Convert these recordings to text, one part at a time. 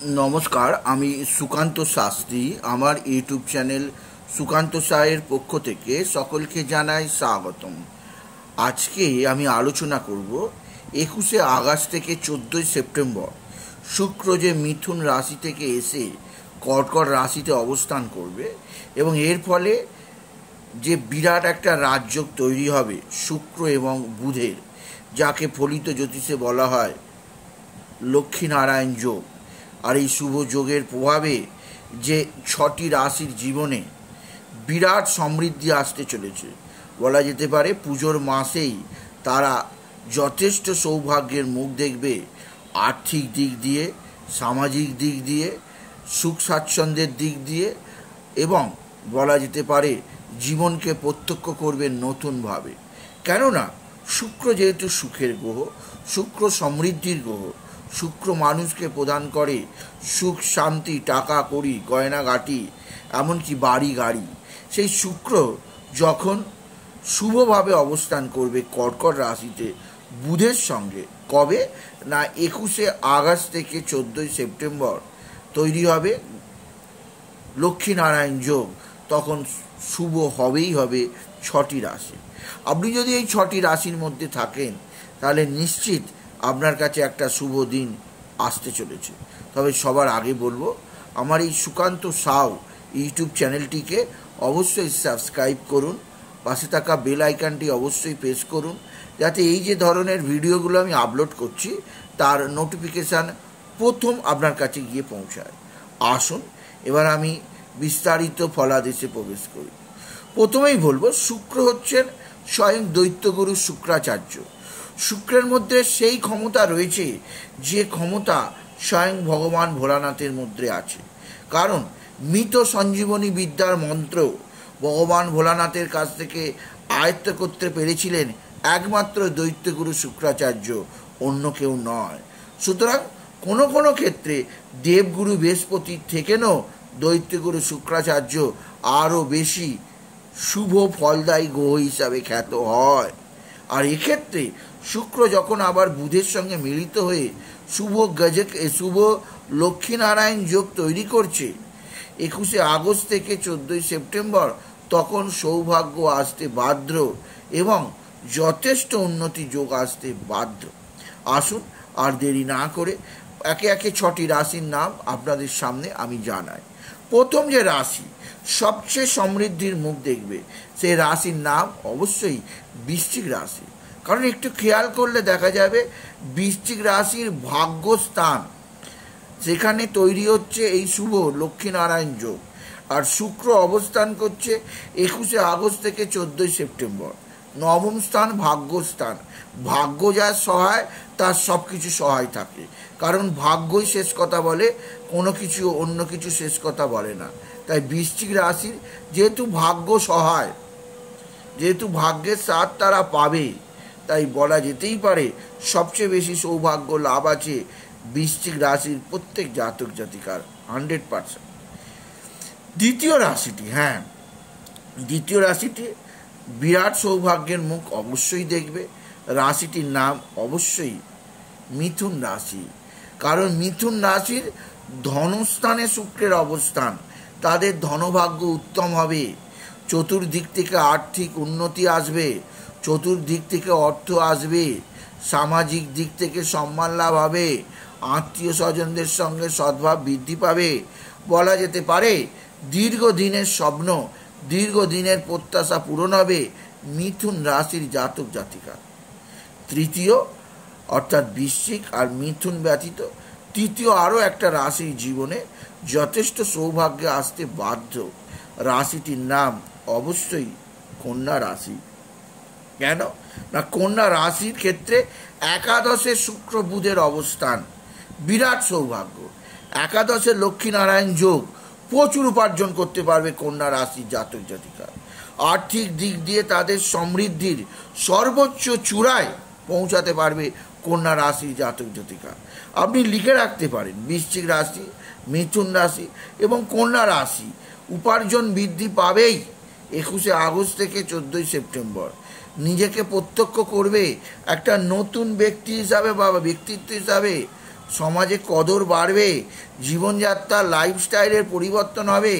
नमस्कार आमी सुकांत शास्त्री आमार यूट्यूब चैनल सुकांत साहेर पक्ष थेके सकलके जानाई स्वागतम। आज के आमी आलोचना करब 21 आगस्ट थेके 14 सेप्टेम्बर शुक्र जे मिथुन राशि थेके एसे कर्कट राशिते अवस्थान करबे एबं एर फले जे बिराट एकटा राजयोग तैरी हबे शुक्र एवं बुधेर, जाके फलित ज्योतिषे बला हय लक्ष्मी नारायण योग। और ये शुभ योगेर प्रभावे जे 6टी राशिर जीवने बिराट समृद्धि आसते चलेছে বলা যেতে পারে। পুজোর মাসেই তারা যথেষ্ট সৌভাগ্যের মুখ দেখবে, আর্থিক দিক দিয়ে, সামাজিক দিক দিয়ে, সুখ স্বাচ্ছন্দ্যের দিক দিয়ে এবং বলা যেতে পারে জীবনকে প্রত্যক্ষ করবে নতুনভাবে। কেননা শুক্র যেহেতু সুখের গ্রহ, শুক্র সমৃদ্ধির গ্রহ, शुक्र मानुष के प्रदान करे सुख शांति टाका कड़ी गयनागाटी एमनकि बाड़ी गाड़ी। से शुक्र जखन शुभभावे अवस्थान करबे कर्कट राशिते बुधेर संगे कबे ना 21 आगस्ट थेके 14 सेप्टेम्बर तैरी हबे लक्ष्मी नारायण योग। तखन शुभ हबेई हबे 6टी राशि। आपनि यदि एई 6टी राशिर मध्य थाकेन ताहले निश्चित আপনার কাছে একটা শুভ দিন আসতে চলেছে। তবে সবার আগে বলবো আমার এই সুকান্ত সাউ ইউটিউব চ্যানেলটিকে অবশ্যই সাবস্ক্রাইব করুন, পাশে থাকা বেল আইকনটি অবশ্যই প্রেস করুন যাতে এই যে ধরনের ভিডিওগুলো আমি আপলোড করছি তার নোটিফিকেশান প্রথম আপনার কাছে গিয়ে পৌঁছায়। আসুন এবার আমি বিস্তারিত ফলাদেশে প্রবেশ করি। প্রথমেই বলবো শুক্র হচ্ছেন স্বয়ং দৈত্যগুরু শুক্রাচার্য। শুক্রের মধ্যে সেই ক্ষমতা রয়েছে যে ক্ষমতা স্বয়ং ভগবান ভোলানাথের মধ্যে আছে। কারণ মৃত সঞ্জীবনী বিদ্যার মন্ত্র ভগবান ভোলানাথের কাছ থেকে আয়ত্ত করতে পেরেছিলেন একমাত্র দৈত্যগুরু শুক্রাচার্য, অন্য কেউ নয়। সুতরাং কোনো কোনো ক্ষেত্রে দেবগুরু বৃহস্পতির থেকেও দৈত্যগুরু শুক্রাচার্য আরও বেশি শুভ ফলদায়ী গ্রহ হিসাবে খ্যাত হয়। আর এক্ষেত্রে শুক্র যখন আবার বুধের সঙ্গে মিলিত হয়ে শুভ লক্ষ্মীনারায়ণ যোগ তৈরি করছে 21 আগস্ট থেকে 14 সেপ্টেম্বর, তখন সৌভাগ্য আসতে বাধ্য এবং যথেষ্ট উন্নতি যোগ আসতে বাধ্য। আসুন আর দেরি না করে একে একে 6টি রাশির নাম আপনাদের সামনে আমি জানাই। প্রথম যে রাশি সবচেয়ে সমৃদ্ধির মুখ দেখবে সেই রাশির নাম অবশ্যই বৃশ্চিক রাশি। কারণ একটু খেয়াল করলে দেখা যাবে বৃশ্চিক রাশির ভাগ্যস্থান সেখানে তৈরি হচ্ছে এই শুভ লক্ষ্মীনারায়ণ যোগ। আর শুক্র অবস্থান করছে 21 আগস্ট থেকে 14 সেপ্টেম্বর। নবম স্থান ভাগ্যস্থান। ভাগ্য যার সহায় তার সব কিছু সহায় থাকে। কারণ ভাগ্যই শেষ কথা বলে, কোনো কিছু অন্য কিছু শেষ কথা বলে না। তাই বৃশ্চিক রাশির যেহেতু ভাগ্য সহায়, যেহেতু ভাগ্যের সাথ তারা পাবে, তাই বলা যেতেই পারে সবচেয়ে বেশি সৌভাগ্য লাভ আছে বৃশ্চিক রাশির প্রত্যেক জাতক জাতিকার 100%। দ্বিতীয় রাশিটি বিরাট সৌভাগ্যের মুখ অবশ্যই দেখবে। রাশিটির নাম অবশ্যই মিথুন রাশি। কারণ মিথুন রাশির ধনস্থানে শুক্রের অবস্থান, তাদের ধনভাগ্য উত্তম হবে। চতুর্দিক থেকে আর্থিক উন্নতি আসবে, চতুর্দিক থেকে অর্থ আসবে, সামাজিক দিক থেকে সম্মান লাভ হবে, আত্মীয় স্বজনদের সঙ্গে সদ্ভাব বৃদ্ধি পাবে। বলা যেতে পারে দীর্ঘদিনের স্বপ্ন, দীর্ঘদিনের প্রত্যাশা পূরণ হবে মিথুন রাশির জাতক জাতিকা। তৃতীয় অর্থাৎ বৃশ্চিক আর মিথুন ব্যতীত তৃতীয় আরও একটা রাশির জীবনে যথেষ্ট সৌভাগ্য আসতে বাধ্য। রাশিটির নাম অবশ্যই কন্যা রাশি। কেন না কন্যা রাশির ক্ষেত্রে একাদশে শুক্র বুধের অবস্থান বিরাট সৌভাগ্য। একাদশে লক্ষ্মীনারায়ণ যোগ, প্রচুর উপার্জন করতে পারবে কন্যা রাশির জাতক জাতিকা। আর্থিক দিক দিয়ে তাদের সমৃদ্ধির সর্বোচ্চ চূড়ায় পৌঁছাতে পারবে কন্যা রাশির জাতক জাতিকা। আপনি লিখে রাখতে পারেন বৃশ্চিক রাশি, মিথুন রাশি এবং কন্যা রাশি উপার্জন বৃদ্ধি পাবেই 21 আগস্ট থেকে 14 সেপ্টেম্বর। নিজেকে প্রত্যক্ষ করবে একটা নতুন ব্যক্তি হিসাবে বা ব্যক্তিত্ব হিসাবে সমাজে কদর বাড়বে, জীবনযাত্রার লাইফস্টাইলের পরিবর্তন হবে,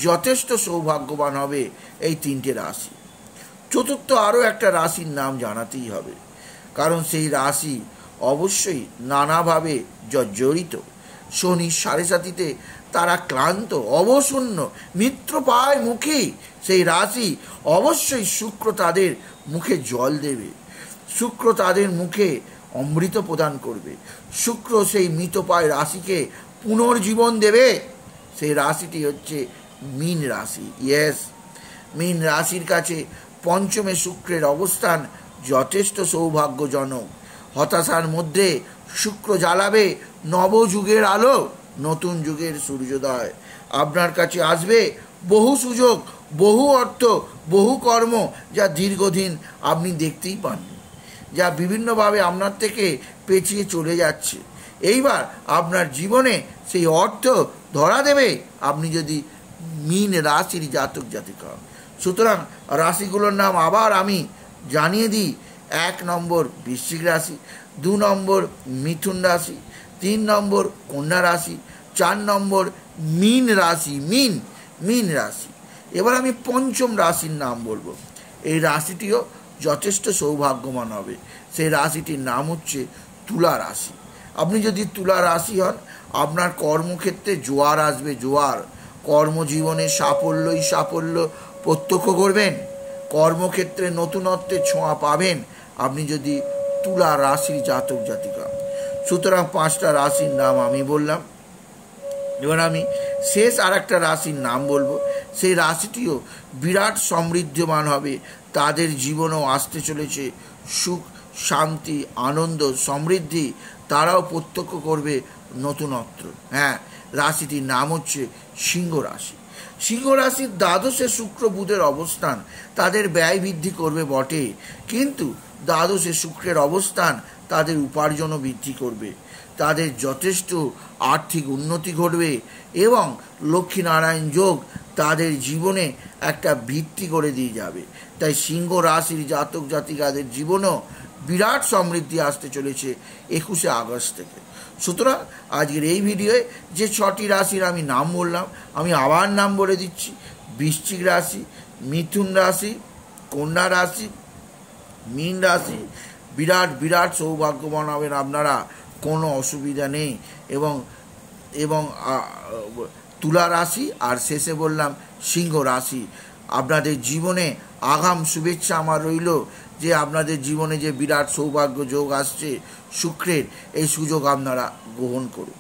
যথেষ্ট সৌভাগ্যবান হবে এই তিনটে রাশি। চতুর্থ আরও একটা রাশির নাম জানাতেই হবে, কারণ সেই রাশি অবশ্যই নানাভাবে জর্জরিত। শনির 7.5 তারা ক্লান্ত, অবসন্ন, মিত্র পায় মুখে। সেই রাশি অবশ্যই শুক্র তাদের মুখে জল দেবে, শুক্র তাদের মুখে অমৃত প্রদান করবে। শুক্র সেই মৃতপায় রাশিকে পুনর্জীবন দেবে। সেই রাশিটি হচ্ছে মীন রাশি। ইয়েস, মীন রাশির কাছে পঞ্চমে শুক্রের অবস্থান যথেষ্ট সৌভাগ্যজনক। হতাশার মধ্যে শুক্র জ্বালাবে নবযুগের আলো, নতুন যুগের সূর্যোদয়। আপনার কাছে আসবে বহু সুযোগ, বহু অর্থ, বহু কর্ম, যা দীর্ঘদিন আপনি দেখতেই পাননি, যা বিভিন্নভাবে আপনার থেকে পেছিয়ে চলে যাচ্ছে। এইবার আপনার জীবনে সেই অর্থ ধরা দেবে আপনি যদি মীন রাশির জাতক জাতিকা। সুতরাং রাশিগুলোর নাম আবার আমি জানিয়ে দিই। 1 নম্বর বৃশ্চিক রাশি, 2 নম্বর মিথুন রাশি, 3 নম্বর কন্যা রাশি, 4 নম্বর মীন রাশি, মীন রাশি। এবার আমি পঞ্চম রাশির নাম বলবো। এই রাশিটিও যথেষ্ট সৌভাগ্যবান হবে। সেই রাশিটির নাম হচ্ছে তুলা রাশি। আপনি যদি তুলা রাশি হন, আপনার কর্মক্ষেত্রে জোয়ার আসবে, জোয়ার। কর্মজীবনে সাফল্যই সাফল্য প্রত্যক্ষ করবেন, কর্মক্ষেত্রে নতুনত্বের ছোঁয়া পাবেন আপনি যদি তুলা রাশির জাতক জাতিকা। সুতরাং 5টা রাশির নাম আমি বললাম। এবার আমি শেষ আর একটা রাশির নাম বলবো। সেই রাশিটিও বিরাট সমৃদ্ধমান হবে, তাদের জীবনেও আসতে চলেছে সুখ, শান্তি, আনন্দ, সমৃদ্ধি। তারাও প্রত্যক্ষ করবে নতুনত্ব। হ্যাঁ, রাশিটির নাম হচ্ছে সিংহ রাশি। সিংহ রাশির দ্বাদশে শুক্র বুধের অবস্থান তাদের ব্যয় বৃদ্ধি করবে বটে, কিন্তু দ্বাদশে শুক্রের অবস্থান তাদের উপার্জনও বৃদ্ধি করবে, তাদের যথেষ্ট আর্থিক উন্নতি ঘটবে এবং লক্ষ্মীনারায়ণ যোগ তাদের জীবনে একটা ভিত্তি করে দিয়ে যাবে। তাই সিংহ রাশির জাতক জাতিকাদের জীবনেও বিরাট সমৃদ্ধি আসতে চলেছে 21শে আগস্ট থেকে। সুতরাং আজকের এই ভিডিওয়ে যে 6টি রাশির আমি নাম বললাম, আমি আবার নাম বলে দিচ্ছি। বৃশ্চিক রাশি, মিথুন রাশি, কন্যা রাশি, মীন রাশি। বিরাট বিরাট সৌভাগ্যবান হবেন আপনারা, কোনো অসুবিধা নেই। এবং তুলা রাশি আর শেষে বললাম সিংহ রাশি। আপনাদের জীবনে আগাম শুভেচ্ছা আমার রইল যে আপনাদের জীবনে যে বিরাট সৌভাগ্য যোগ আসছে শুক্রের, এই সুযোগ আপনারা গ্রহণ করুন।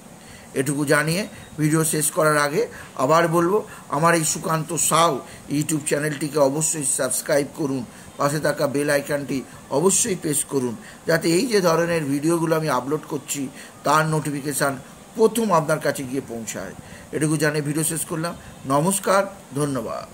এটুকু জানিয়ে ভিডিও শেষ করার আগে আবার বলবো, আমার এই সুকান্ত সাউ ইউটিউব চ্যানেলটিকে অবশ্যই সাবস্ক্রাইব করুন, পাশে থাকা বেল আইকনটি অবশ্যই প্রেস করুন, যাতে এই যে ধরনের ভিডিওগুলো আমি আপলোড করছি তার নোটিফিকেশান প্রথম আপনার কাছে গিয়ে পৌঁছায়। এটুকু জানিয়ে ভিডিও শেষ করলাম। নমস্কার, ধন্যবাদ।